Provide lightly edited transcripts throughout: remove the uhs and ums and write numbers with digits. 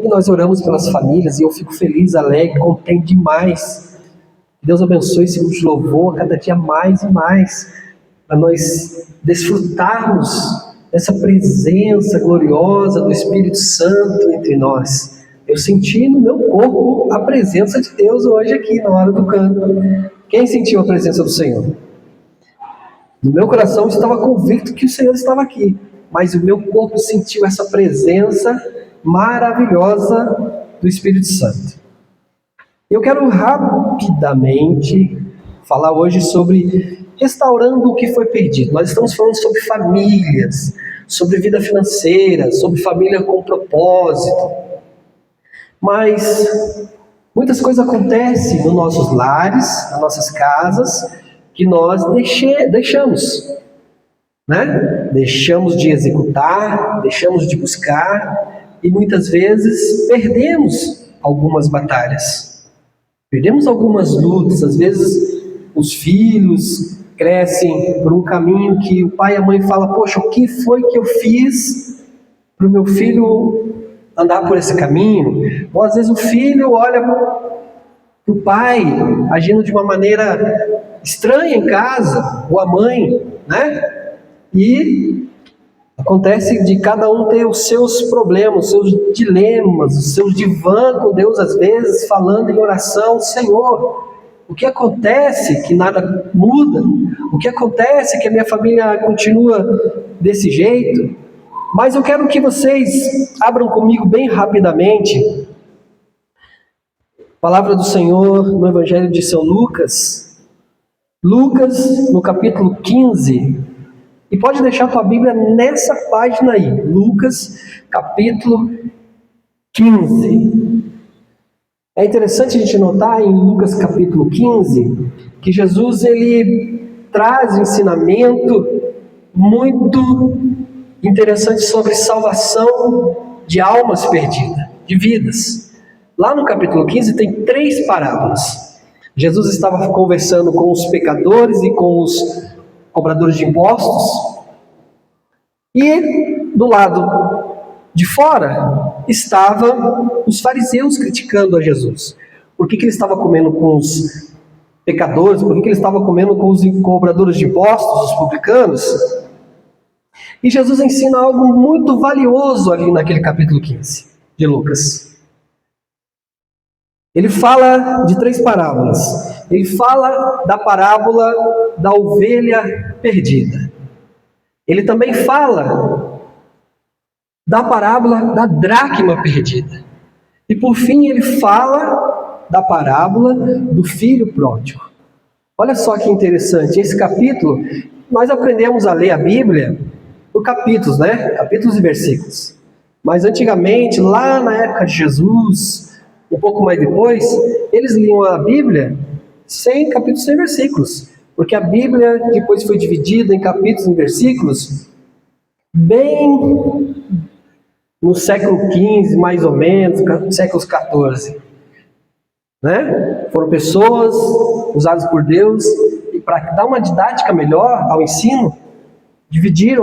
que nós oramos pelas famílias, e eu fico feliz, alegre, contente demais. Deus abençoe esse grupo de louvor cada dia mais e mais, para nós desfrutarmos dessa presença gloriosa do Espírito Santo entre nós. Eu senti no meu corpo a presença de Deus hoje aqui, na hora do canto. Quem sentiu a presença do Senhor? No meu coração estava convicto que o Senhor estava aqui, mas o meu corpo sentiu essa presença maravilhosa do Espírito Santo. Eu quero rapidamente falar hoje sobre restaurando o que foi perdido. Nós estamos falando sobre famílias, sobre vida financeira, sobre família com propósito. Mas muitas coisas acontecem nos nossos lares, nas nossas casas, que nós deixamos, né? Deixamos de executar, deixamos de buscar e muitas vezes perdemos algumas batalhas, perdemos algumas lutas. Às vezes os filhos crescem por um caminho que o pai e a mãe falam: poxa, o que foi que eu fiz para o meu filho andar por esse caminho? Ou às vezes o filho olha para o pai agindo de uma maneira estranha em casa, ou a mãe, né? E acontece de cada um ter os seus problemas, os seus dilemas, os seus divã com Deus, às vezes falando em oração: Senhor, o que acontece que nada muda? O que acontece que a minha família continua desse jeito? Mas eu quero que vocês abram comigo bem rapidamente a palavra do Senhor no Evangelho de São Lucas. Lucas, no capítulo 15, e pode deixar a tua Bíblia nessa página aí, Lucas, capítulo 15. É interessante a gente notar em Lucas, capítulo 15, que Jesus, ele traz um ensinamento muito interessante sobre salvação de almas perdidas, de vidas. Lá no capítulo 15 tem 3 parábolas. Jesus estava conversando com os pecadores e com os cobradores de impostos, e do lado de fora estavam os fariseus criticando a Jesus. Por que ele estava comendo com os pecadores? Por que ele estava comendo com os cobradores de impostos, os publicanos? E Jesus ensina algo muito valioso ali naquele capítulo 15 de Lucas. Ele fala de 3 parábolas. Ele fala da parábola da ovelha perdida. Ele também fala da parábola da dracma perdida. E por fim ele fala da parábola do filho pródigo. Olha só que interessante, esse capítulo, nós aprendemos a ler a Bíblia por capítulos, né? Capítulos e versículos. Mas antigamente, lá na época de Jesus, um pouco mais depois, eles liam a Bíblia sem capítulos, sem versículos. Porque a Bíblia depois foi dividida em capítulos e versículos bem no século XV, mais ou menos, séculos XIV. Né? Foram pessoas usadas por Deus, e para dar uma didática melhor ao ensino,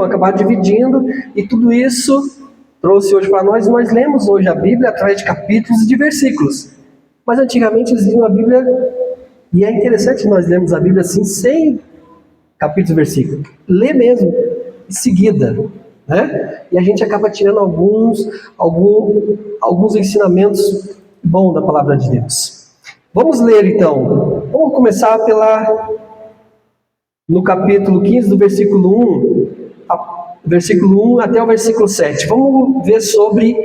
acabaram dividindo, e tudo isso trouxe hoje para nós. Nós lemos hoje a Bíblia através de capítulos e de versículos. Mas antigamente eles liam a Bíblia, e é interessante nós lermos a Bíblia assim, sem capítulos e versículos. Lê mesmo, em seguida. Né? E a gente acaba tirando alguns ensinamentos bons da palavra de Deus. Vamos ler então. Vamos começar no capítulo 15, do versículo 1 até o versículo 7. Vamos ver sobre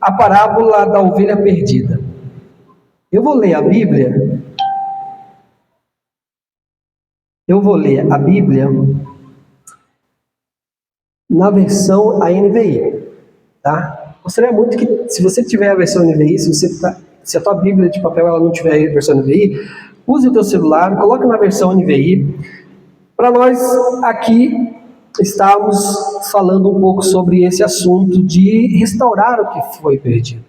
a parábola da ovelha perdida. Eu vou ler a Bíblia na versão ANVI, tá? Gostaria muito que, se você tiver a versão NVI, se a tua Bíblia de papel ela não tiver a versão NVI, use o teu celular, coloque na versão NVI, para nós aqui estamos falando um pouco sobre esse assunto de restaurar o que foi perdido.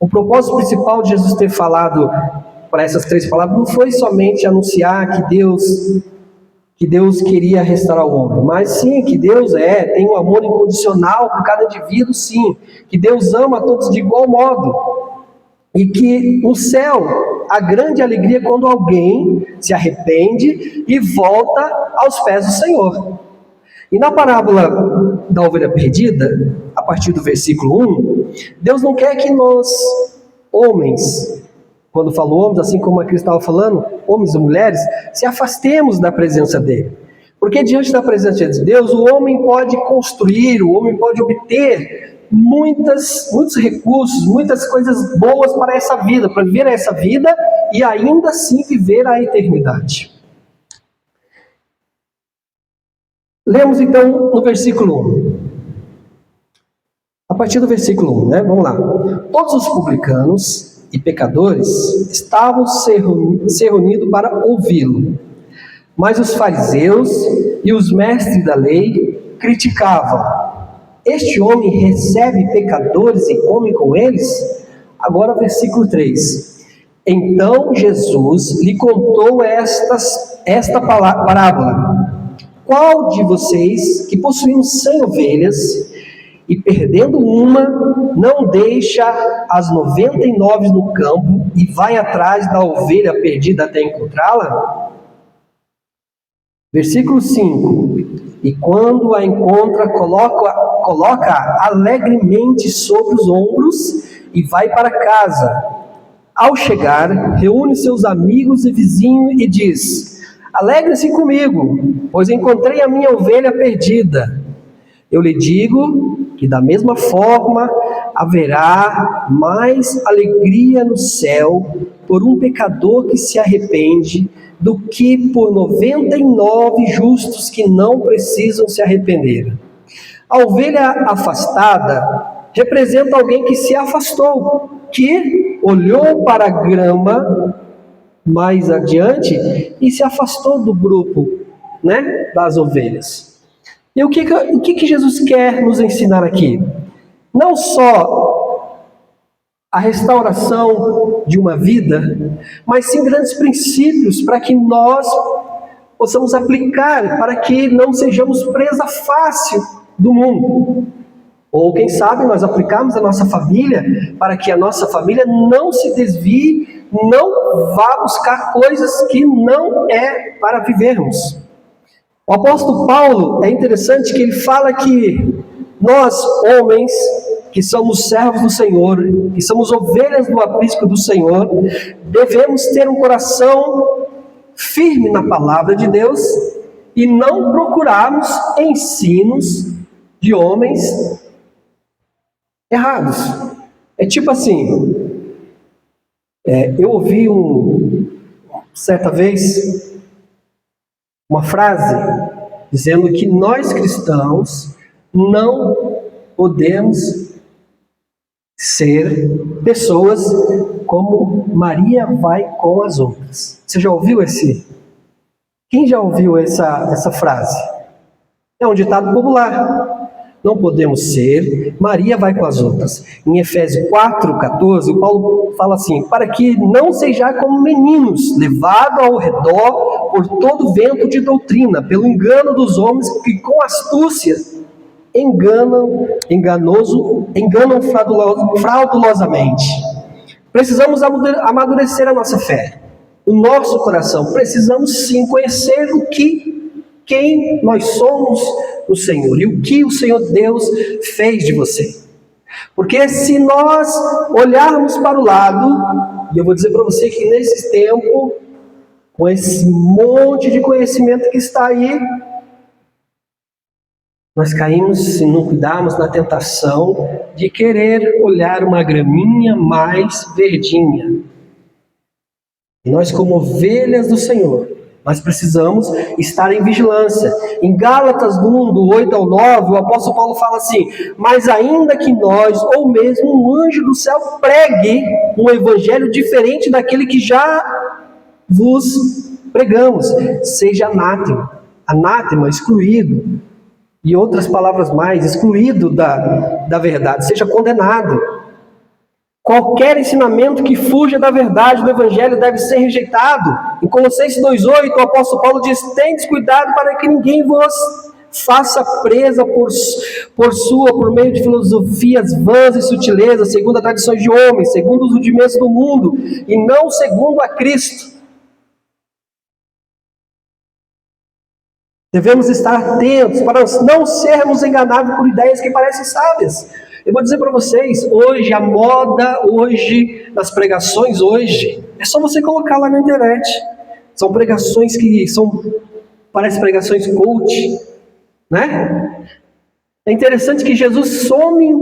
O propósito principal de Jesus ter falado para essas 3 palavras não foi somente anunciar que Deus queria restaurar o homem, mas sim, que Deus tem um amor incondicional por cada indivíduo, sim, que Deus ama a todos de igual modo, E que no céu, a grande alegria é quando alguém se arrepende e volta aos pés do Senhor. E na parábola da ovelha perdida, a partir do versículo 1, Deus não quer que nós, homens, quando falo homens, assim como a Cris estava falando, homens e mulheres, se afastemos da presença dele. Porque diante da presença de Deus, o homem pode construir, o homem pode obter muitos recursos, muitas coisas boas para essa vida, para viver essa vida e ainda assim viver a eternidade. Lemos então no versículo 1. A partir do versículo 1, vamos lá. Todos os publicanos e pecadores estavam se reunindo para ouvi-lo. Mas os fariseus e os mestres da lei criticavam: este homem recebe pecadores e come com eles? Agora versículo 3. Então Jesus lhe contou esta parábola: qual de vocês que possuem 100 ovelhas e perdendo uma, não deixa as 99 no campo e vai atrás da ovelha perdida até encontrá-la? Versículo 5. E quando a encontra, coloca alegremente sobre os ombros e vai para casa. Ao chegar, reúne seus amigos e vizinhos e diz: alegre-se comigo, pois encontrei a minha ovelha perdida. Eu lhe digo que da mesma forma haverá mais alegria no céu por um pecador que se arrepende do que por 99 justos que não precisam se arrepender. A ovelha afastada representa alguém que se afastou, que olhou para a grama mais adiante e se afastou do grupo, das ovelhas. E o que Jesus quer nos ensinar aqui? Não só a restauração de uma vida, mas sim grandes princípios para que nós possamos aplicar, para que não sejamos presa fácil do mundo. Ou quem sabe nós aplicarmos a nossa família, para que a nossa família não se desvie, não vá buscar coisas que não é para vivermos. O apóstolo Paulo, é interessante que ele fala que nós, homens, que somos servos do Senhor, que somos ovelhas do aprisco do Senhor, devemos ter um coração firme na palavra de Deus e não procurarmos ensinos de homens errados. É tipo assim, eu ouvi certa vez uma frase dizendo que nós cristãos não podemos ser pessoas como Maria vai com as outras. Você já ouviu Quem já ouviu essa frase? É um ditado popular. Não podemos ser Maria vai com as outras. Em Efésios 4:14, o Paulo fala assim: para que não sejais como meninos, levados ao redor por todo vento de doutrina, pelo engano dos homens que com astúcia enganam fraudulosamente. Precisamos amadurecer a nossa fé, o nosso coração. Precisamos sim conhecer quem nós somos no Senhor e o que o Senhor Deus fez de você. Porque se nós olharmos para o lado, e eu vou dizer para você que nesse tempo, com esse monte de conhecimento que está aí, nós caímos, se não cuidarmos, na tentação de querer olhar uma graminha mais verdinha. E nós, como ovelhas do Senhor, nós precisamos estar em vigilância. Em Gálatas 1, do 8 ao 9, o apóstolo Paulo fala assim: mas ainda que nós, ou mesmo um anjo do céu, pregue um evangelho diferente daquele que já vos pregamos, seja anátema, excluído, e outras palavras mais, excluído da verdade, seja condenado. Qualquer ensinamento que fuja da verdade do Evangelho deve ser rejeitado. Em Colossenses 2,8, o apóstolo Paulo diz: tendes cuidado para que ninguém vos faça presa por meio de filosofias vãs e sutilezas, segundo as tradições de homens, segundo os rudimentos do mundo, e não segundo a Cristo. Devemos estar atentos para não sermos enganados por ideias que parecem sábias. Eu vou dizer para vocês, hoje, a moda hoje, das pregações hoje, é só você colocar lá na internet. São pregações que parecem pregações coach, né? É interessante que Jesus some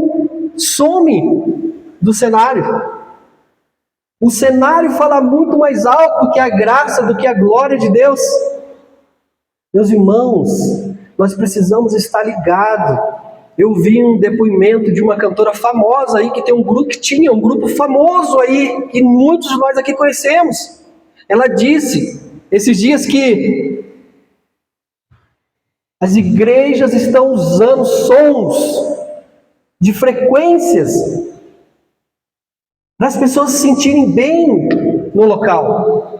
do cenário. O cenário fala muito mais alto do que a graça, do que a glória de Deus. Meus irmãos, nós precisamos estar ligados. Eu vi um depoimento de uma cantora famosa aí, que tinha um grupo famoso aí, que muitos de nós aqui conhecemos. Ela disse, esses dias, que as igrejas estão usando sons de frequências para as pessoas se sentirem bem no local.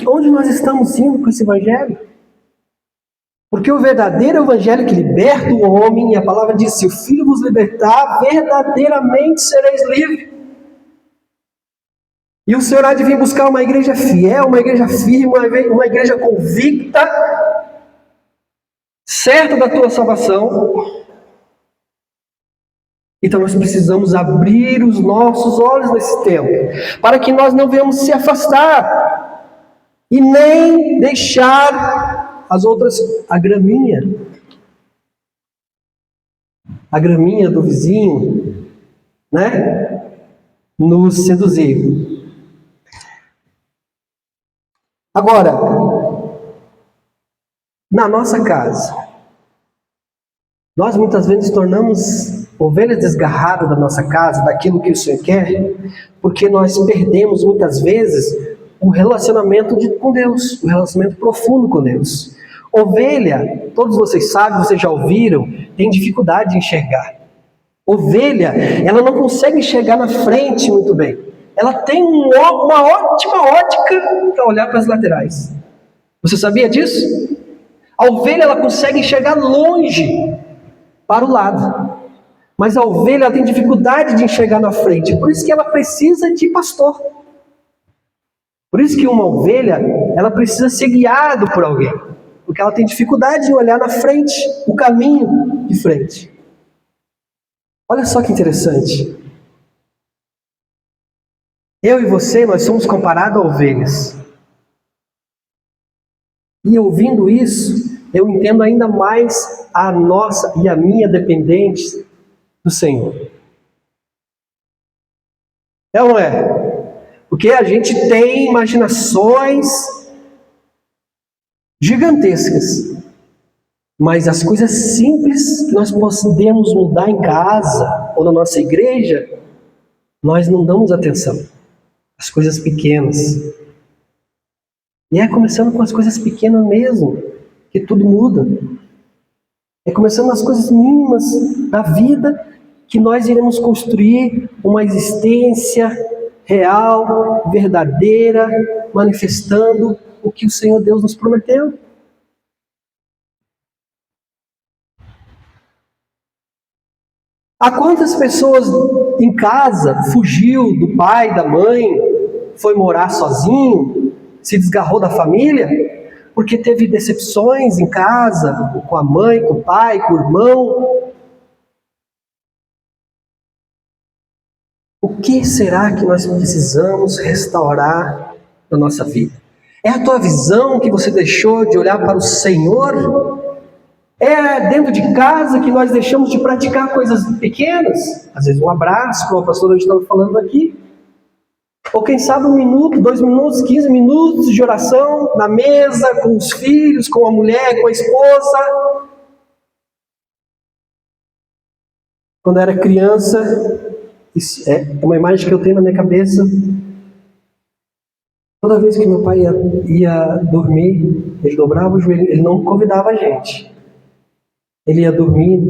Onde nós estamos indo com esse evangelho? Porque o verdadeiro evangelho que liberta o homem, e a palavra diz, se o Filho vos libertar, verdadeiramente sereis livres. E o Senhor há de vir buscar uma igreja fiel, uma igreja firme, uma igreja convicta, certa da tua salvação. Então nós precisamos abrir os nossos olhos nesse tempo, para que nós não venhamos se afastar, e nem deixar as outras, a graminha do vizinho, né, nos seduzir. Agora, na nossa casa, nós muitas vezes tornamos ovelhas desgarradas da nossa casa, daquilo que o Senhor quer, porque nós perdemos muitas vezes o relacionamento com Deus, o relacionamento profundo com Deus. Ovelha, todos vocês sabem, vocês já ouviram, tem dificuldade de enxergar. Ovelha, ela não consegue enxergar na frente muito bem. Ela tem uma ótima ótica para olhar para as laterais. Você sabia disso? A ovelha, ela consegue enxergar longe para o lado. Mas a ovelha, ela tem dificuldade de enxergar na frente. Por isso que ela precisa de pastor. Por isso que uma ovelha, ela precisa ser guiada por alguém. Porque ela tem dificuldade de olhar na frente, o caminho de frente. Olha só que interessante. Eu e você, nós somos comparados a ovelhas. E ouvindo isso, eu entendo ainda mais a nossa e a minha dependência do Senhor. É ou não é? Porque a gente tem imaginações gigantescas, mas as coisas simples que nós podemos mudar em casa ou na nossa igreja, nós não damos atenção. As coisas pequenas. E é começando com as coisas pequenas mesmo, que tudo muda. É começando nas coisas mínimas da vida que nós iremos construir uma existência real, verdadeira, manifestando o que o Senhor Deus nos prometeu. Há quantas pessoas em casa fugiu do pai, da mãe, foi morar sozinho, se desgarrou da família, porque teve decepções em casa, com a mãe, com o pai, com o irmão? O que será que nós precisamos restaurar na nossa vida? É a tua visão que você deixou de olhar para o Senhor? É dentro de casa que nós deixamos de praticar coisas pequenas? Às vezes um abraço, como a pastora estava falando aqui. Ou quem sabe 1 minuto, 2 minutos, 15 minutos de oração na mesa, com os filhos, com a mulher, com a esposa. Quando eu era criança, isso é uma imagem que eu tenho na minha cabeça. Toda vez que meu pai ia dormir, ele dobrava o joelho, ele não convidava a gente. Ele ia dormir,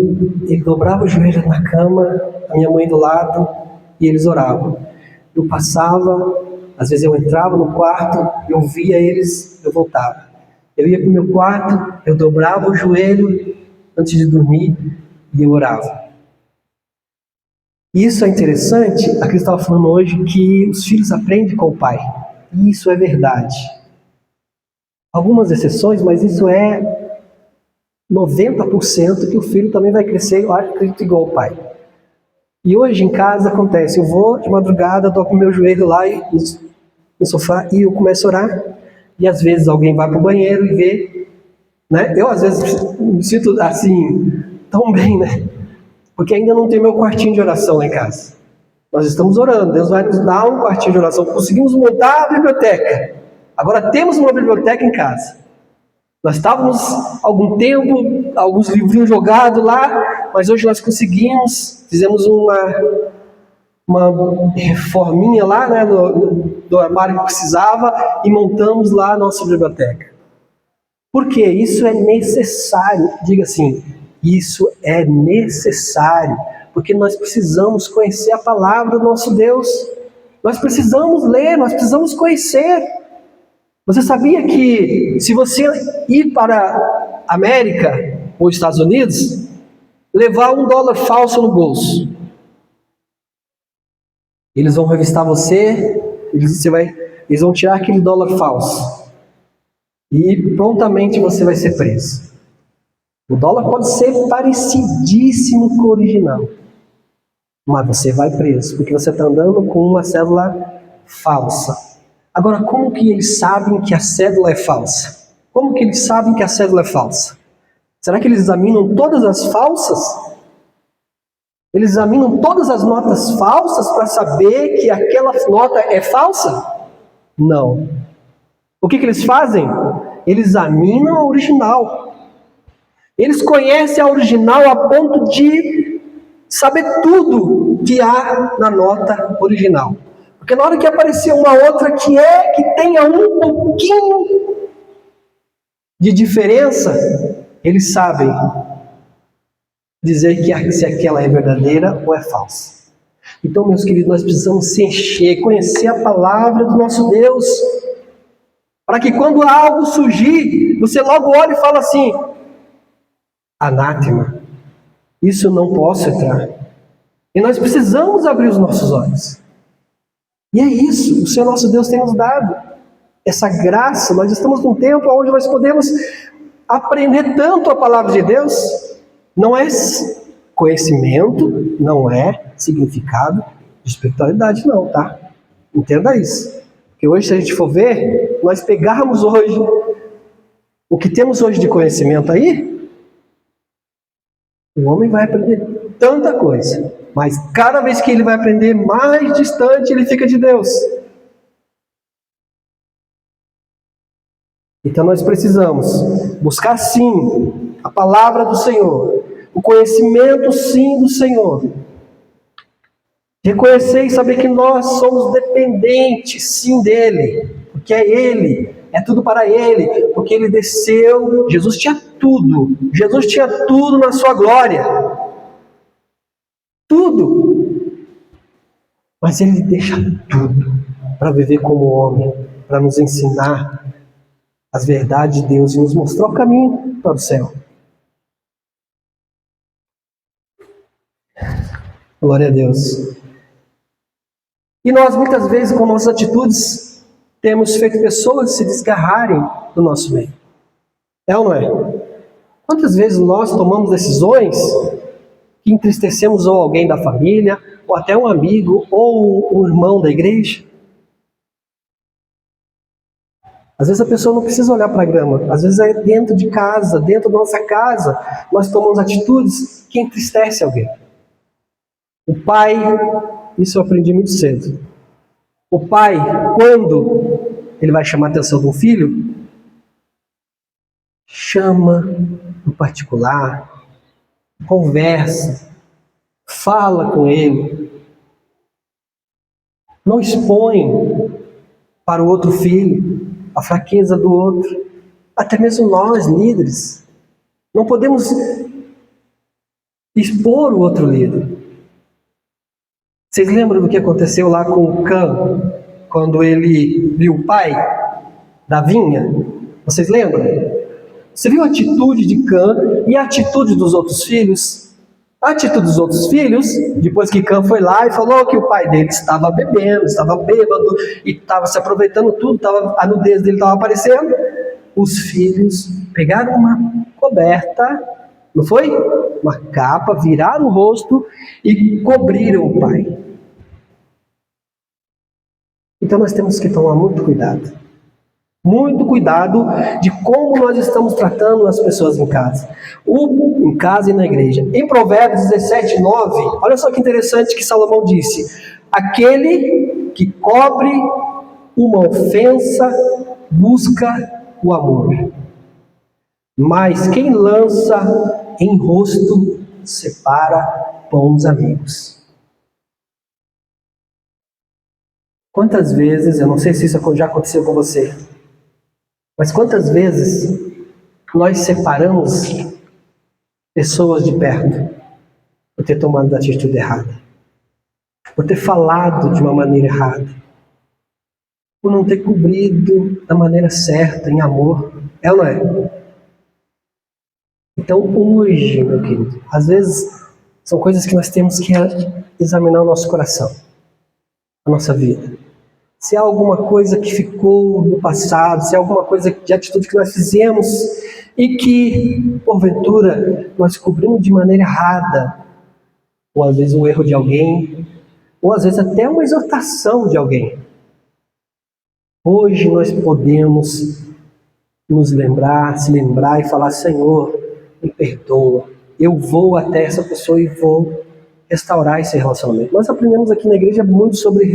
ele dobrava o joelho na cama, a minha mãe do lado, e eles oravam. Eu passava, às vezes eu entrava no quarto, eu via eles, eu voltava. Eu ia para o meu quarto, eu dobrava o joelho antes de dormir e eu orava. Isso é interessante, a Cris estava falando hoje que os filhos aprendem com o pai. E isso é verdade. Algumas exceções, mas isso é 90% que o filho também vai crescer, eu acredito, igual o pai. E hoje em casa acontece, eu vou de madrugada, dobro o meu joelho lá no sofá e eu começo a orar. E às vezes alguém vai para o banheiro e vê, né? Eu às vezes me sinto assim, tão bem, né? Porque ainda não tem meu quartinho de oração lá em casa. Nós estamos orando, Deus vai nos dar um quartinho de oração. Conseguimos montar a biblioteca. Agora temos uma biblioteca em casa. Nós estávamos há algum tempo, alguns livrinhos jogados lá, mas hoje nós conseguimos, fizemos uma reforminha lá, né, do armário que precisava e montamos lá a nossa biblioteca. Por quê? Isso é necessário. Diga assim, isso é necessário, porque nós precisamos conhecer a palavra do nosso Deus. Nós precisamos ler, nós precisamos conhecer. Você sabia que se você ir para a América ou Estados Unidos, levar $1 falso no bolso, eles vão revistar você, eles vão tirar aquele dólar falso e prontamente você vai ser preso. O dólar pode ser parecidíssimo com o original, mas você vai preso, porque você está andando com uma cédula falsa. Agora, como que eles sabem que a cédula é falsa? Como que eles sabem que a cédula é falsa? Será que eles examinam todas as falsas? Eles examinam todas as notas falsas para saber que aquela nota é falsa? Não. O que eles fazem? Eles examinam a original. Eles conhecem a original a ponto de saber tudo que há na nota original. Porque na hora que aparecer uma outra que tenha um pouquinho de diferença, eles sabem dizer se aquela é verdadeira ou é falsa. Então, meus queridos, nós precisamos se encher, conhecer a palavra do nosso Deus, para que quando algo surgir, você logo olhe e fala assim: anátema, isso eu não posso entrar. E nós precisamos abrir os nossos olhos. E é isso, o Senhor nosso Deus tem nos dado essa graça. Nós estamos num tempo onde nós podemos aprender tanto a palavra de Deus. Não é conhecimento, não é significado de espiritualidade não, tá? Entenda isso. Porque hoje, se a gente for ver, nós pegarmos hoje o que temos hoje de conhecimento aí, o homem vai aprender tanta coisa, mas cada vez que ele vai aprender mais distante, ele fica de Deus. Então nós precisamos buscar sim a palavra do Senhor, o conhecimento sim do Senhor, reconhecer e saber que nós somos dependentes sim dele, porque é ele, é tudo para ele, porque ele desceu, Jesus tinha tudo na sua glória, tudo, mas ele deixa tudo para viver como homem, para nos ensinar as verdades de Deus e nos mostrar o caminho para o céu. Glória a Deus. E nós muitas vezes com nossas atitudes temos feito pessoas se desgarrarem do nosso meio. É ou não é? Quantas vezes nós tomamos decisões que entristecemos ou alguém da família, ou até um amigo, ou um irmão da igreja? Às vezes a pessoa não precisa olhar para a grama, às vezes é dentro de casa, dentro da nossa casa, nós tomamos atitudes que entristecem alguém. O pai, isso eu aprendi muito cedo. O pai, quando ele vai chamar a atenção de um filho, chama no particular, conversa, fala com ele, não expõe para o outro filho a fraqueza do outro. Até mesmo nós, líderes, não podemos expor o outro líder. Vocês lembram do que aconteceu lá com o Cã, quando ele viu o pai da vinha? Vocês lembram? Você viu a atitude de Cã e a atitude dos outros filhos? A atitude dos outros filhos, depois que Cã foi lá e falou que o pai dele estava bebendo, estava bêbado e estava se aproveitando tudo, a nudez dele estava aparecendo, os filhos pegaram uma coberta, não foi? Uma capa, viraram o rosto e cobriram o pai. Então nós temos que tomar muito cuidado. Muito cuidado de como nós estamos tratando as pessoas em casa. Em casa e na igreja. Em Provérbios 17, 9, olha só que interessante que Salomão disse: aquele que cobre uma ofensa busca o amor, mas quem lança em rosto separa bons amigos. Quantas vezes, eu não sei se isso já aconteceu com você, mas quantas vezes nós separamos pessoas de perto por ter tomado a atitude errada, por ter falado de uma maneira errada, por não ter cobrido da maneira certa, em amor, é ou não é? Então hoje, meu querido, às vezes são coisas que nós temos que examinar o nosso coração, a nossa vida. Se há alguma coisa que ficou no passado, se há alguma coisa de atitude que nós fizemos e que, porventura, nós cobrimos de maneira errada, ou às vezes um erro de alguém, ou às vezes até uma exortação de alguém. Hoje nós podemos nos lembrar, se lembrar e falar: Senhor, me perdoa, eu vou até essa pessoa e vou restaurar esse relacionamento. Nós aprendemos aqui na igreja muito sobre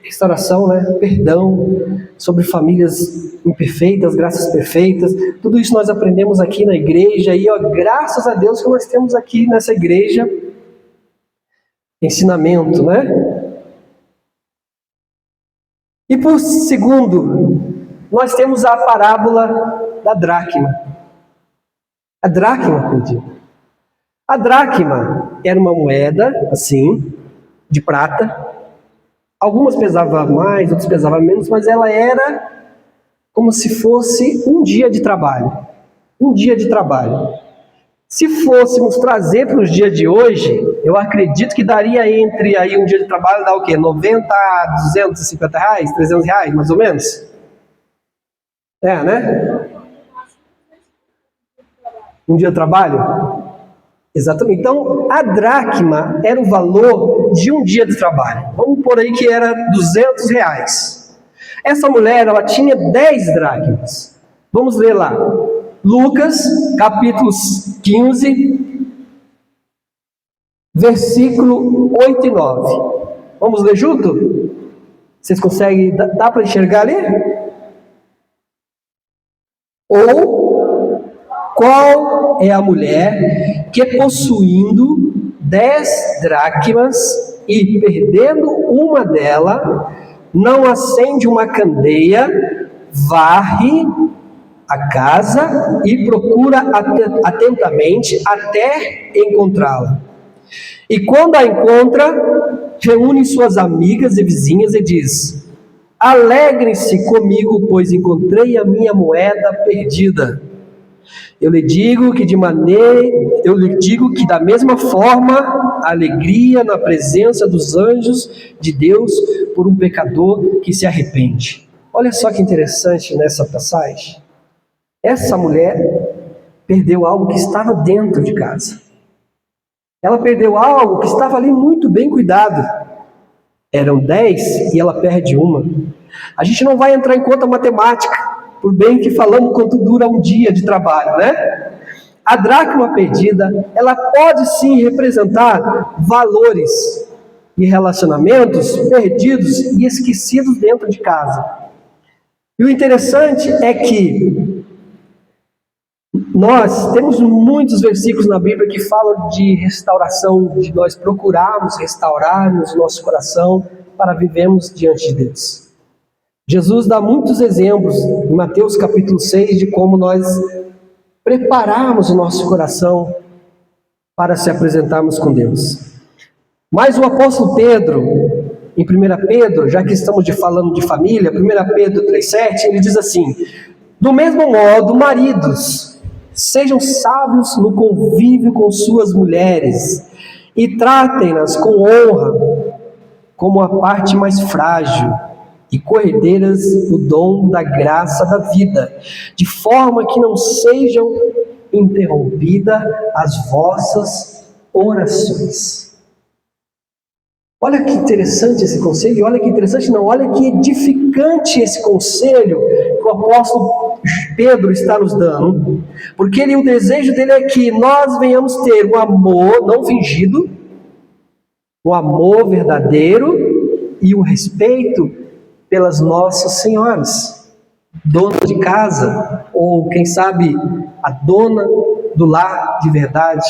restauração, né? Perdão, sobre famílias imperfeitas, graças perfeitas. Tudo isso nós aprendemos aqui na igreja e graças a Deus que nós temos aqui nessa igreja ensinamento, né? E por segundo, nós temos a parábola da dracma. A dracma, pediu. A dracma era uma moeda, assim, de prata. Algumas pesavam mais, outras pesavam menos, mas ela era como se fosse um dia de trabalho. Um dia de trabalho. Se fôssemos trazer para os dias de hoje, eu acredito que daria entre aí um dia de trabalho, dá o quê? 90 a 250 reais, 300 reais, mais ou menos? É, né? Um dia de trabalho? Exatamente. Então, a dracma era o valor de um dia de trabalho. Vamos por aí que era 200 reais. Essa mulher, ela tinha 10 dracmas. Vamos ler lá. Lucas, capítulo 15, versículo 8 e 9. Vamos ler junto? Vocês conseguem? Dá para enxergar ali? Ou, qual é a mulher que, possuindo 10 dracmas e perdendo uma dela, não acende uma candeia, varre a casa e procura atentamente até encontrá-la? E quando a encontra, reúne suas amigas e vizinhas e diz: alegrem-se comigo, pois encontrei a minha moeda perdida. Eu lhe digo que da mesma forma, a alegria na presença dos anjos de Deus por um pecador que se arrepende. Olha só que interessante nessa passagem. Essa mulher perdeu algo que estava dentro de casa. Ela perdeu algo que estava ali muito bem cuidado. Eram 10 e ela perde uma. A gente não vai entrar em conta matemática, por bem que falamos quanto dura um dia de trabalho, né? A dracma perdida, ela pode sim representar valores e relacionamentos perdidos e esquecidos dentro de casa. E o interessante é que nós temos muitos versículos na Bíblia que falam de restauração, de nós procurarmos restaurarmos o nosso coração para vivermos diante de Deus. Jesus dá muitos exemplos em Mateus capítulo 6 de como nós prepararmos o nosso coração para se apresentarmos com Deus. Mas o apóstolo Pedro, em 1 Pedro, já que estamos falando de família, 1 Pedro 3,7, ele diz assim: do mesmo modo, maridos, Sejam sábios no convívio com suas mulheres e tratem-nas com honra, como a parte mais frágil, e corredeiras do dom da graça da vida, de forma que não sejam interrompidas as vossas orações. Olha que interessante esse conselho, olha que interessante, não, olha que edificante esse conselho que o apóstolo Pedro está nos dando, porque o desejo dele é que nós venhamos ter um amor não fingido, um amor verdadeiro e um respeito pelas nossas senhoras, donas de casa, ou quem sabe a dona do lar de verdade.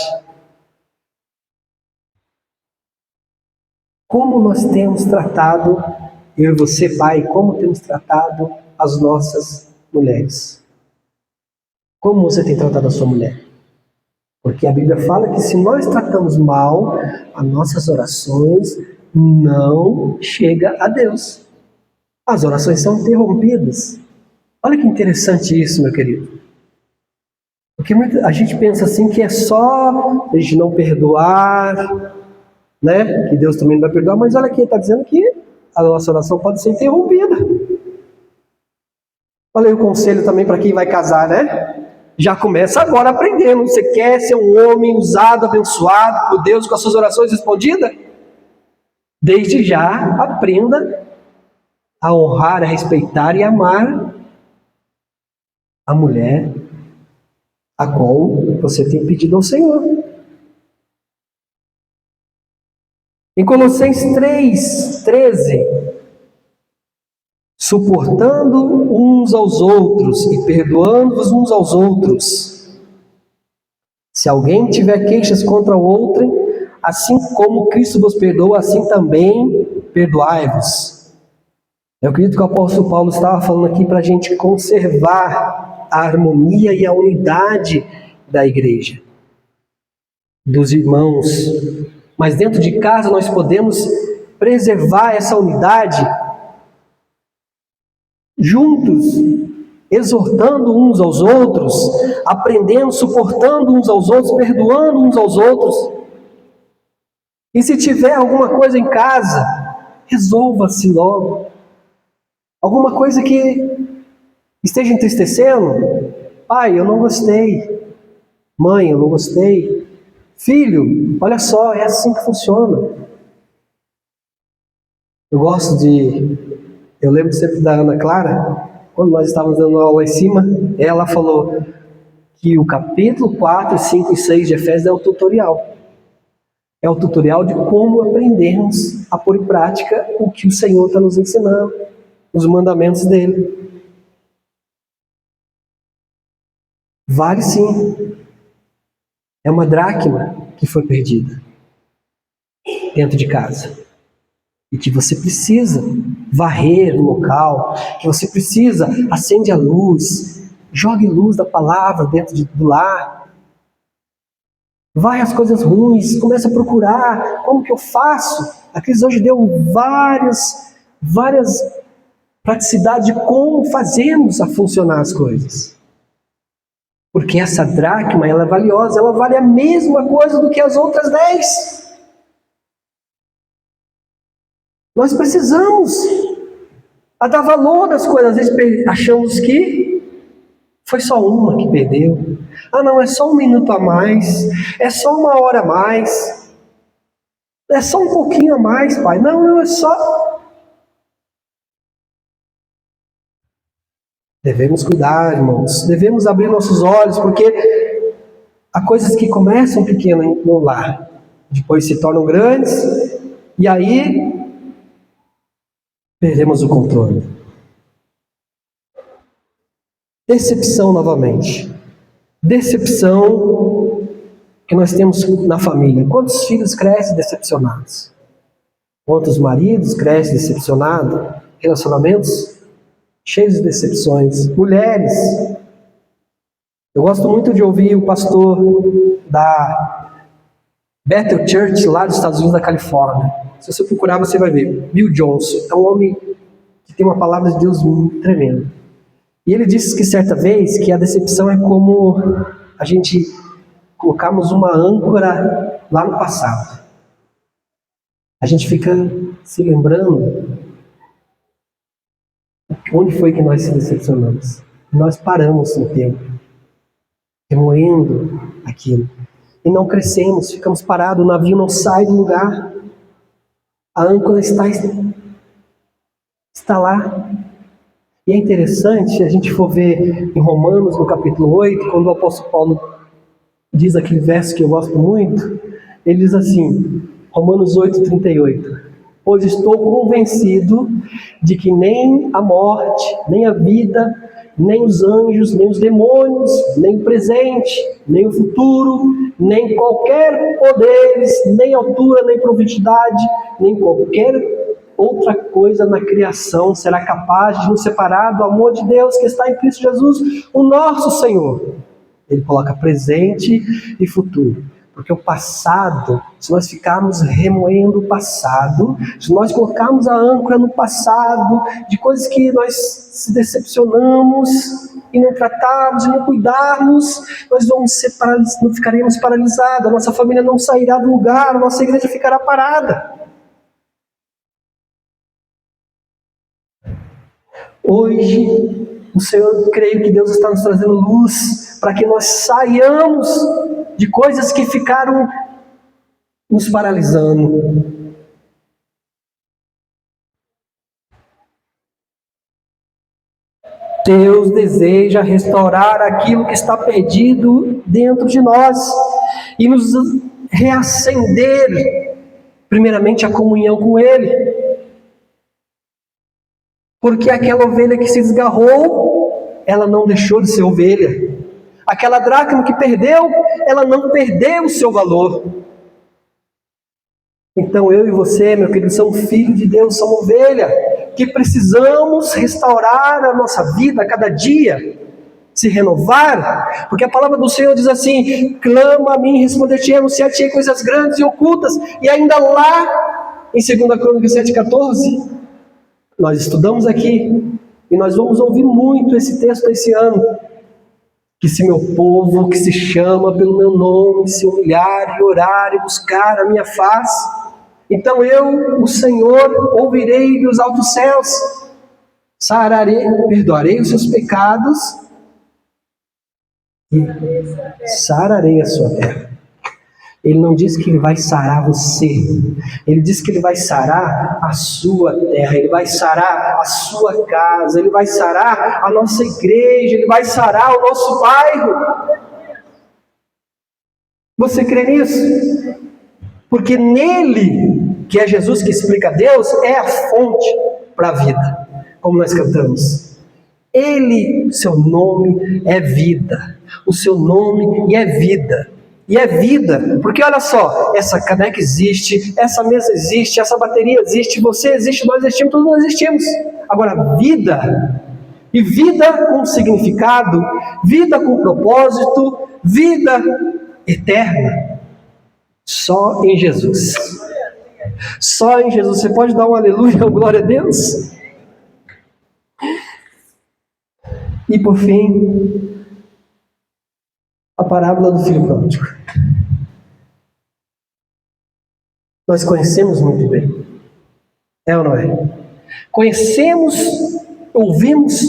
Como nós temos tratado, eu e você, pai, como temos tratado as nossas mulheres? Como você tem tratado a sua mulher? Porque a Bíblia fala que se nós tratamos mal, as nossas orações não chegam a Deus. As orações são interrompidas. Olha que interessante isso, meu querido. Porque a gente pensa assim que é só a gente não perdoar, né? Que Deus também não vai perdoar, mas olha aqui, está dizendo que a nossa oração pode ser interrompida. Olha aí o conselho também para quem vai casar, né? Já começa agora aprendendo. Você quer ser um homem usado, abençoado por Deus com as suas orações respondidas? Desde já aprenda a honrar, a respeitar e amar a mulher a qual você tem pedido ao Senhor. Em Colossenses 3:13, suportando uns aos outros e perdoando-vos uns aos outros. Se alguém tiver queixas contra o outro, assim como Cristo vos perdoa, assim também perdoai-vos. Eu acredito que o apóstolo Paulo estava falando aqui para a gente conservar a harmonia e a unidade da igreja, dos irmãos. Mas dentro de casa nós podemos preservar essa unidade juntos, exortando uns aos outros, aprendendo, suportando uns aos outros, perdoando uns aos outros. E se tiver alguma coisa em casa, resolva-se logo. Alguma coisa que esteja entristecendo, pai, eu não gostei. Mãe, eu não gostei. Filho, olha só, é assim que funciona. Eu lembro sempre da Ana Clara, quando nós estávamos dando aula lá em cima, ela falou que o capítulo 4, 5 e 6 de Efésios é o tutorial. É o tutorial de como aprendermos a pôr em prática o que o Senhor está nos ensinando, os mandamentos dele. Vale sim. É uma dracma que foi perdida dentro de casa. E que você precisa varrer o local, que você precisa, acende a luz, jogue luz da palavra dentro do lar. Vai às coisas ruins, começa a procurar, como que eu faço? A crise hoje deu várias praticidades de como fazemos a funcionar as coisas. Porque essa dracma, ela é valiosa, ela vale a mesma coisa do que as outras 10. Nós precisamos a dar valor nas coisas. Às vezes achamos que foi só uma que perdeu. Ah, não, é só 1 minuto a mais. É só 1 hora a mais. É só um pouquinho a mais, pai. Não, é só... Devemos cuidar, irmãos. Devemos abrir nossos olhos, porque há coisas que começam pequenas no lar, depois se tornam grandes, e aí perdemos o controle. Decepção novamente. Decepção que nós temos na família. Quantos filhos crescem decepcionados? Quantos maridos crescem decepcionados? Relacionamentos cheios de decepções. Mulheres. Eu gosto muito de ouvir o pastor da Bethel Church, lá dos Estados Unidos da Califórnia. Se você procurar, você vai ver. Bill Johnson é um homem que tem uma palavra de Deus muito tremenda. E ele disse que certa vez que a decepção é como a gente colocarmos uma âncora lá no passado. A gente fica se lembrando onde foi que nós se decepcionamos. Nós paramos no tempo, remoendo aquilo. E não crescemos, ficamos parados, o navio não sai do lugar. A âncora está lá. E é interessante, a gente for ver em Romanos, no capítulo 8, quando o apóstolo Paulo diz aquele verso que eu gosto muito, ele diz assim, Romanos 8:38, pois estou convencido de que nem a morte, nem a vida, nem os anjos, nem os demônios, nem o presente, nem o futuro, nem qualquer poderes, nem altura, nem profundidade, nem qualquer outra coisa na criação será capaz de nos separar do amor de Deus que está em Cristo Jesus, o nosso Senhor. Ele coloca presente e futuro. Porque o passado, se nós ficarmos remoendo o passado, se nós colocarmos a âncora no passado, de coisas que nós se decepcionamos e não tratarmos e não cuidarmos, nós não ficaremos paralisados, a nossa família não sairá do lugar, a nossa igreja ficará parada. Hoje, o Senhor, creio que Deus está nos trazendo luz para que nós saiamos de coisas que ficaram nos paralisando. Deus deseja restaurar aquilo que está perdido dentro de nós e nos reacender, primeiramente, a comunhão com Ele. Porque aquela ovelha que se desgarrou, ela não deixou de ser ovelha. Aquela dracma que perdeu, ela não perdeu o seu valor. Então eu e você, meu querido, somos filhos de Deus, somos ovelha, que precisamos restaurar a nossa vida a cada dia, se renovar, porque a palavra do Senhor diz assim, clama a mim, responder-te-ei, anunciar-te-ei coisas grandes e ocultas, e ainda lá, em 2 Crônicas 7,14, nós estudamos aqui, e nós vamos ouvir muito esse texto esse ano, que se meu povo, que se chama pelo meu nome, se humilhar e orar e buscar a minha face, então eu, o Senhor, ouvirei dos altos céus, perdoarei os seus pecados e sararei a sua terra. Ele não diz que Ele vai sarar você, Ele diz que Ele vai sarar a sua terra, Ele vai sarar a sua casa, Ele vai sarar a nossa igreja, Ele vai sarar o nosso bairro. Você crê nisso? Porque nele, que é Jesus que explica Deus, é a fonte para a vida, como nós cantamos. Ele, seu nome é vida, o seu nome é vida. E é vida, porque olha só, essa caneca existe, essa mesa existe, essa bateria existe, você existe, nós existimos, todos nós existimos. Agora, vida, e vida com significado, vida com propósito, vida eterna, só em Jesus. Só em Jesus. Você pode dar um aleluia, glória a Deus? E por fim, a parábola do filho pródigo. Nós conhecemos muito bem. É ou não é? Conhecemos, ouvimos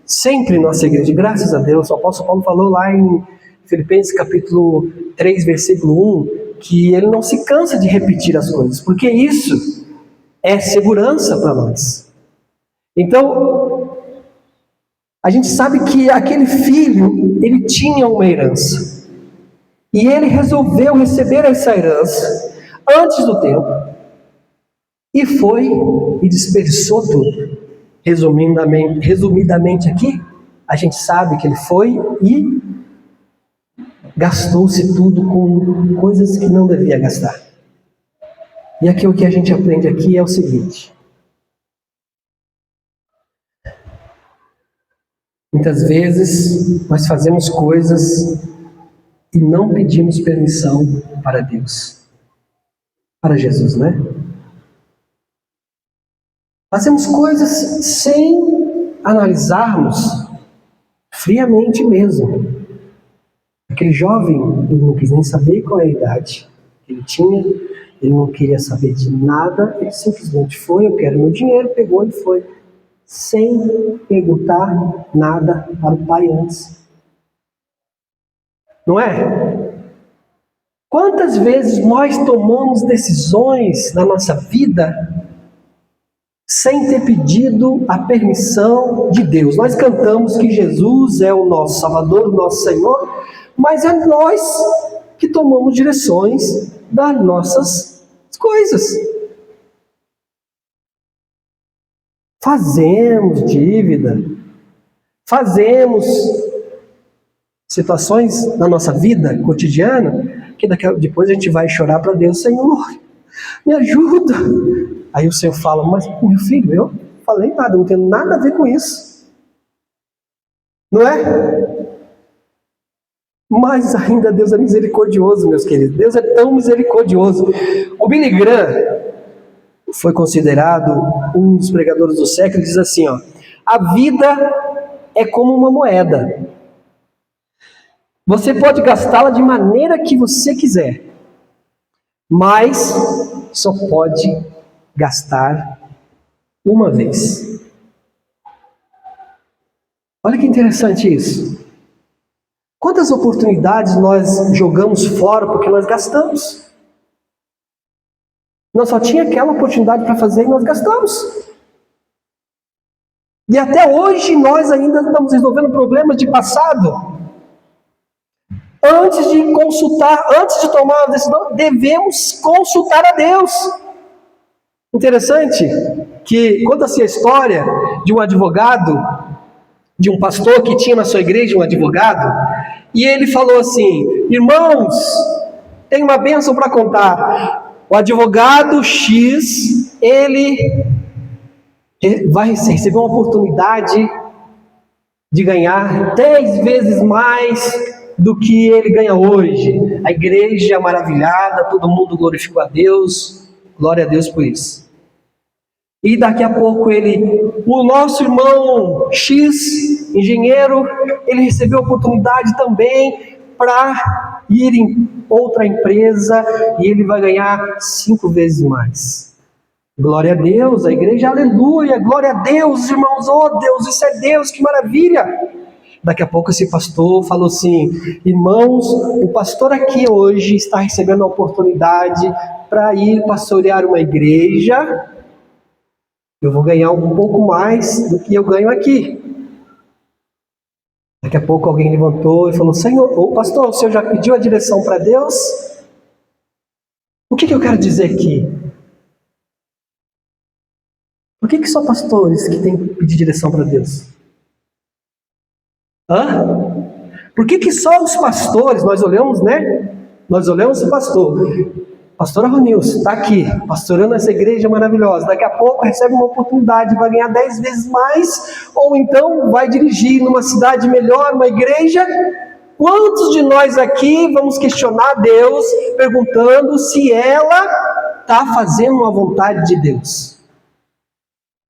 sempre em nossa igreja. Graças a Deus, o apóstolo Paulo falou lá em Filipenses capítulo 3, versículo 1, que ele não se cansa de repetir as coisas, porque isso é segurança para nós. Então, a gente sabe que aquele filho, ele tinha uma herança. E ele resolveu receber essa herança antes do tempo. E foi e desperdiçou tudo. Resumidamente aqui, a gente sabe que ele foi e gastou-se tudo com coisas que não devia gastar. E aqui o que a gente aprende aqui é o seguinte. Muitas vezes nós fazemos coisas e não pedimos permissão para Deus, para Jesus, né? Fazemos coisas sem analisarmos friamente mesmo. Aquele jovem, ele não quis nem saber qual é a idade que ele tinha, ele não queria saber de nada, ele simplesmente foi, eu quero meu dinheiro, pegou e foi, sem perguntar nada para o pai antes. Não é? Quantas vezes nós tomamos decisões na nossa vida sem ter pedido a permissão de Deus? Nós cantamos que Jesus é o nosso Salvador, o nosso Senhor, mas é nós que tomamos direções das nossas coisas. Fazemos dívida, fazemos situações na nossa vida cotidiana que depois a gente vai chorar para Deus: Senhor, me ajuda. Aí o Senhor fala: mas meu filho, eu não falei nada, não tenho nada a ver com isso. Não é? Mas ainda Deus é misericordioso, meus queridos. Deus é tão misericordioso. O Billy Graham foi considerado um dos pregadores do século. Ele diz assim, ó: a vida é como uma moeda. Você pode gastá-la de maneira que você quiser, mas só pode gastar uma vez. Olha que interessante isso. Quantas oportunidades nós jogamos fora porque nós gastamos? Nós só tinha aquela oportunidade para fazer e nós gastamos. E até hoje nós ainda estamos resolvendo problemas de passado. Antes de consultar, antes de tomar uma decisão, devemos consultar a Deus. Interessante que conta-se a história de um advogado, de um pastor que tinha na sua igreja um advogado, e ele falou assim: irmãos, tem uma bênção para contar. O advogado X, ele vai receber uma oportunidade de ganhar 10 vezes mais do que ele ganha hoje. A igreja maravilhada, todo mundo glorificou a Deus, glória a Deus por isso. E daqui a pouco o nosso irmão X, engenheiro, ele recebeu a oportunidade também para ir em outra empresa e ele vai ganhar 5 vezes mais. Glória a Deus, a igreja, aleluia, glória a Deus, irmãos, oh Deus, isso é Deus, que maravilha. Daqui a pouco esse pastor falou assim: irmãos, o pastor aqui hoje está recebendo a oportunidade para ir pastorear uma igreja. Eu vou ganhar um pouco mais do que eu ganho aqui. Daqui a pouco alguém levantou e falou: Senhor, ô pastor, o senhor já pediu a direção para Deus? O que eu quero dizer aqui? Por que só pastores que têm que pedir direção para Deus? Por que só os pastores, nós olhamos, né? Nós olhamos o pastor. Pastora Ronilson está aqui, pastorando essa igreja maravilhosa. Daqui a pouco recebe uma oportunidade, vai ganhar 10 vezes mais, ou então vai dirigir numa cidade melhor, uma igreja. Quantos de nós aqui vamos questionar Deus, perguntando se ela está fazendo a vontade de Deus?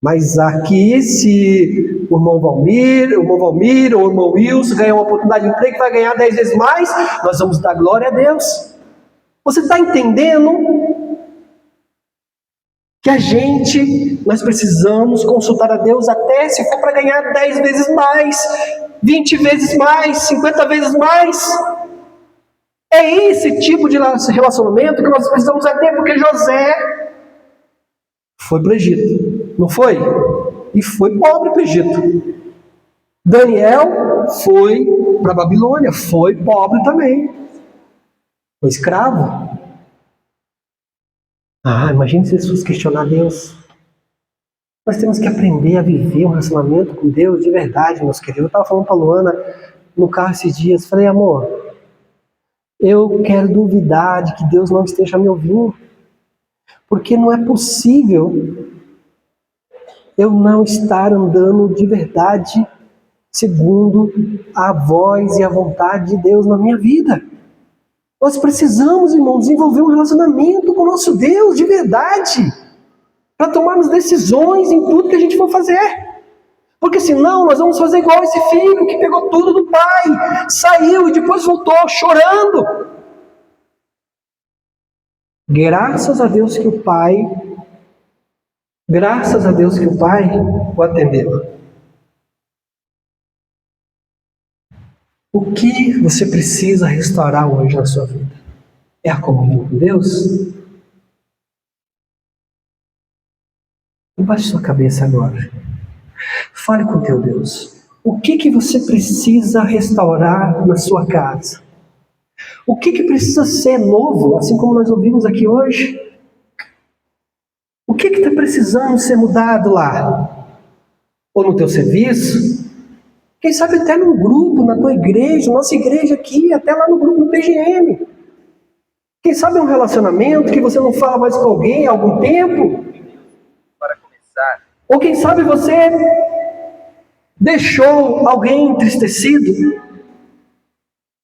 Mas aqui, se o irmão Valmir ou o irmão Wilson ganhar uma oportunidade de emprego que vai ganhar 10 vezes mais, nós vamos dar glória a Deus. Você está entendendo que nós precisamos consultar a Deus até se for para ganhar 10 vezes mais, 20 vezes mais, 50 vezes mais? É esse tipo de relacionamento que nós precisamos ter, porque José foi para o Egito, não foi? E foi pobre para o Egito. Daniel foi para a Babilônia, foi pobre também. Foi escravo. Imagine se eles fossem questionar Deus. Nós temos que aprender a viver um relacionamento com Deus de verdade, meus queridos. Eu estava falando para a Luana no carro esses dias, falei: amor, eu quero duvidar de que Deus não esteja me ouvindo, porque não é possível eu não estar andando de verdade segundo a voz e a vontade de Deus na minha vida. Nós precisamos, irmãos, desenvolver um relacionamento com o nosso Deus de verdade, para tomarmos decisões em tudo que a gente for fazer. Porque senão nós vamos fazer igual esse filho que pegou tudo do pai, saiu e depois voltou chorando. Graças a Deus que o pai o atendeu. O que você precisa restaurar hoje na sua vida? É a comunhão com Deus? Abaixe sua cabeça agora. Fale com teu Deus. O que você precisa restaurar na sua casa? O que precisa ser novo, assim como nós ouvimos aqui hoje? O que está precisando ser mudado lá? Ou no teu serviço? Quem sabe até num grupo, na tua igreja, nossa igreja aqui, até lá no grupo do PGM. Quem sabe um relacionamento que você não fala mais com alguém há algum tempo? Para começar. Ou quem sabe você deixou alguém entristecido?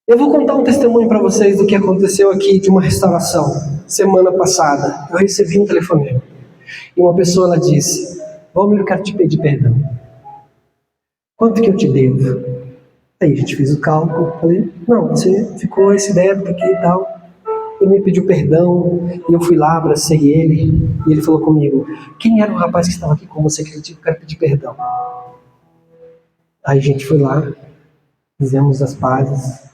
Eu vou contar um testemunho para vocês do que aconteceu aqui de uma restauração. Semana passada, eu recebi um telefonema. E uma pessoa, ela disse: Valmir, eu quero te pedir perdão. Quanto que eu te devo? Aí a gente fez o cálculo. Falei: não, você ficou esse débito aqui e tal. Ele me pediu perdão. E eu fui lá, abracei ele. E ele falou comigo: quem era o rapaz que estava aqui com você que eu quero pedir perdão? Aí a gente foi lá, fizemos as pazes.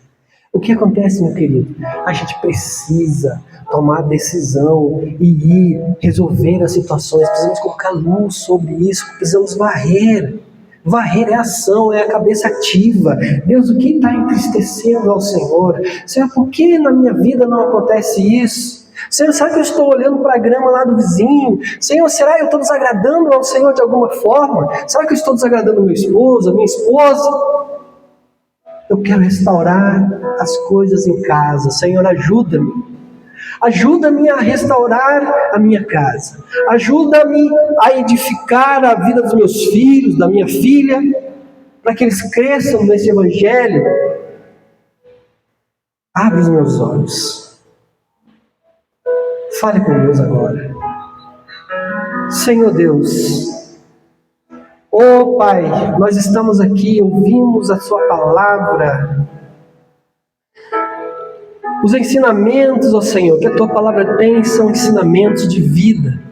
O que acontece, meu querido? A gente precisa tomar decisão e ir resolver as situações. Precisamos colocar luz sobre isso. Precisamos varrer. Varrer é ação, é a cabeça ativa. Deus, o que está entristecendo ao Senhor? Senhor, por que na minha vida não acontece isso? Senhor, será que eu estou olhando para a grama lá do vizinho? Senhor, será que eu estou desagradando ao Senhor de alguma forma? Será que eu estou desagradando meu esposo, a minha esposa? Eu quero restaurar as coisas em casa. Senhor, ajuda-me. Ajuda-me a restaurar a minha casa. Ajuda-me a edificar a vida dos meus filhos, da minha filha, para que eles cresçam nesse evangelho. Abre os meus olhos. Fale com Deus agora. Senhor Deus, oh Pai, nós estamos aqui, ouvimos a Sua palavra, os ensinamentos, ó Senhor, que a Tua palavra tem são ensinamentos de vida.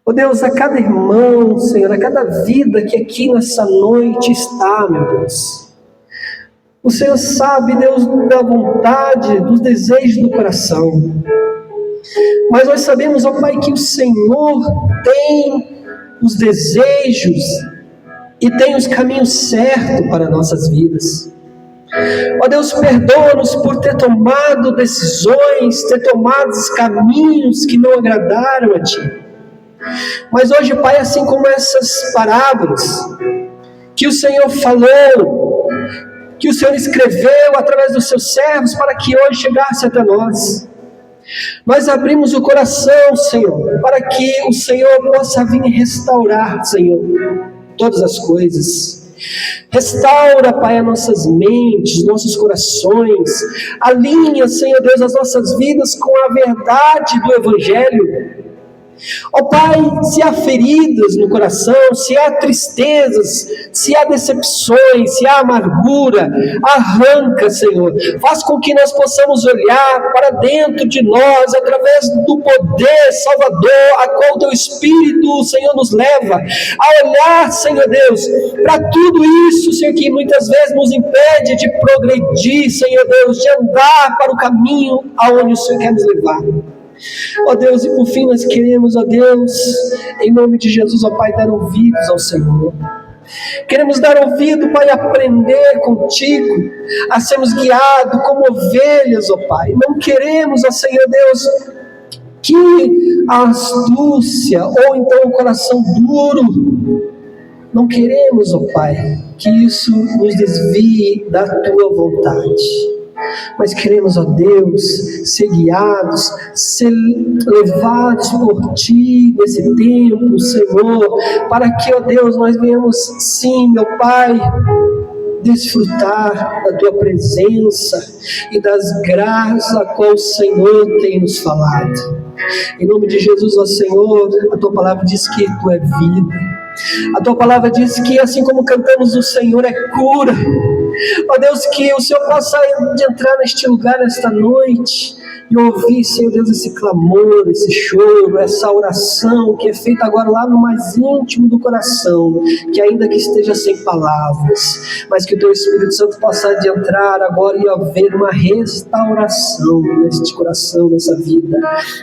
Ó Deus, a cada irmão, Senhor, a cada vida que aqui nessa noite está, meu Deus, o Senhor sabe, Deus, da vontade, dos desejos do coração, mas nós sabemos, ó Pai, que o Senhor tem os desejos e tem os caminhos certos para nossas vidas. Ó Deus, perdoa-nos por ter tomado decisões, ter tomado caminhos que não agradaram a Ti. Mas hoje, Pai, assim como essas parábolas que o Senhor falou, que o Senhor escreveu através dos seus servos para que hoje chegasse até nós, nós abrimos o coração, Senhor, para que o Senhor possa vir restaurar, Senhor, todas as coisas. Restaura, Pai, as nossas mentes, nossos corações. Alinha, Senhor Deus, as nossas vidas com a verdade do Evangelho. Ó Pai, se há feridas no coração, se há tristezas, se há decepções, se há amargura, arranca, Senhor. Faz com que nós possamos olhar para dentro de nós, através do poder salvador, a qual Teu Espírito, Senhor, nos leva a olhar, Senhor Deus, para tudo isso, Senhor, que muitas vezes nos impede de progredir, Senhor Deus, de andar para o caminho aonde o Senhor quer nos levar. Ó Deus, e por fim nós queremos, ó Deus, em nome de Jesus, ó Pai, dar ouvidos ao Senhor. Queremos dar ouvido, Pai, aprender contigo, a sermos guiados como ovelhas, ó Pai. Não queremos, ó Senhor Deus, que a astúcia ou então o coração duro, não queremos, ó Pai, que isso nos desvie da Tua vontade. Mas queremos, ó Deus, ser guiados, ser levados por Ti nesse tempo, Senhor, para que, ó Deus, nós venhamos, sim, meu Pai, desfrutar da Tua presença e das graças a qual o Senhor tem nos falado. Em nome de Jesus, ó Senhor, a Tua palavra diz que Tu é vida. A tua palavra diz que assim como cantamos, o Senhor é cura. Ó Deus, que o Senhor possa entrar neste lugar nesta noite e ouvir, Senhor Deus, esse clamor, esse choro, essa oração que é feita agora lá no mais íntimo do coração, que ainda que esteja sem palavras, mas que o Teu Espírito Santo possa adentrar agora e haver uma restauração neste coração, nessa vida.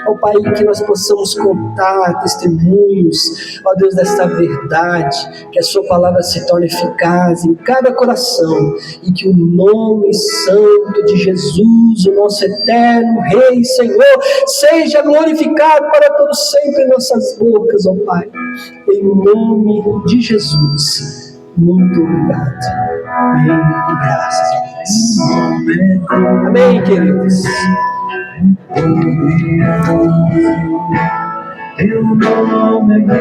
Ó Pai, que nós possamos contar testemunhos, ó Deus, desta verdade, que a Sua palavra se torne eficaz em cada coração e que o nome santo de Jesus, o nosso eterno Rei e Senhor, seja glorificado para todos sempre em nossas bocas, ó Pai, em nome de Jesus. Muito obrigado. Amém. E graças a Deus. Amém, queridos. Teu nome é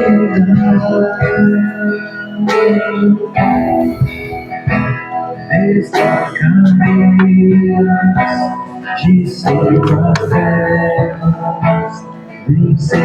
destacaremos de sempre a fé, vencer.